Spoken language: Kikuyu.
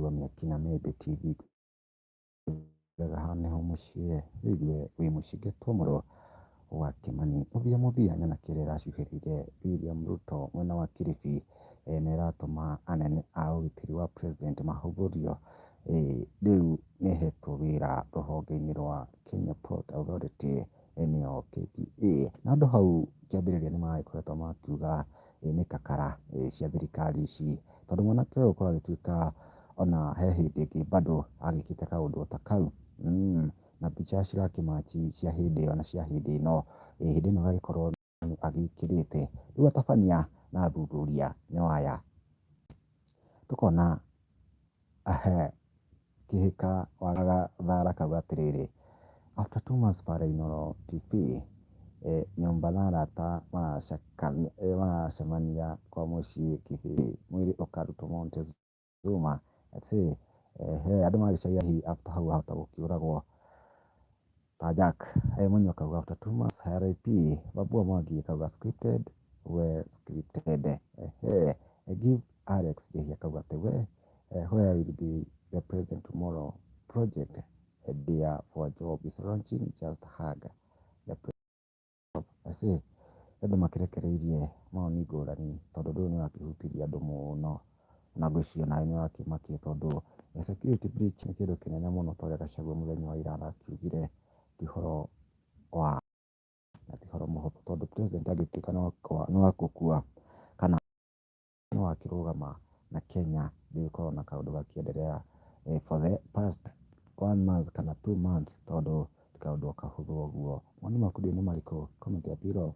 kũrũgamia Kina Maybe TV haha nĩho mũciĩ wĩigue wĩ mũcinge twamũrwo wa Kĩmani. Mũthia nyona kĩrĩa ĩracuhĩrĩirie William Ruto mwena wa Kilifi nĩ ĩratũma anene a ũgitĩri wa president mahũthũrio. Rĩu nĩ ĩhetwo wĩra rũhonge-inĩ rwa Kenya Port Authority nĩyo KPA. Na andũ hau kĩambĩrĩria nĩ maragĩkoretwo makiuga nĩ kakara cia thirikari ici, tondũ mwanake ũyũ gũkorwo agĩtuĩka ona he hĩndĩ ĩngĩ bado agĩkĩte kaũndũ ta kau. Na mbica cirakĩmachi cia hĩndĩ ĩyo na cia hĩndĩ ĩno, hĩndĩ ĩno agagĩkorwo agĩkĩrĩte, rĩu atabania na athuthuria nĩo aya. Tũkona kĩhĩka wagaga thara kauga atĩrĩrĩ, after 2 months pale Inooro TV, nyumba na arata maracemania kwa mũciĩ Kĩbĩrĩ, mwĩrĩ ũkarutwo Montezuma. Andũ magĩcaria hihi after hau ahota gũkĩũragwo ta Jack. Mũnyi akauga after 2 months RIP, Babu Mwangi akauga scripted, well scripted. Give Alex Njĩhĩ akauga atĩ where will be the president tomorrow project there for a job is launching, just hug the president. Andũ makĩrekereirie mawoni ngũrani tondũ ũndũ ũyũ nĩ ũrakĩhutirie andũ mũno, na ngwĩciria nawe nĩ ũrakĩmakio tondũ security breach nĩ kĩndũ kĩnene mũno ta ũrĩa Gachagua mũthenya wa ira arakiugire. Ti ũhoro wa na ti ũhoro mũhũthũ tondũ president angĩtuĩka nĩ wa gũkua kana nĩ wakĩrũgama na Kenya ndĩgĩkorwo na kaũndũ gakĩenderea for the past 1 month kana 2 months, tondũ ti kaũndũ kahũthũ ũguo. Mawoni maku nĩ marĩkũ? Comment ya below.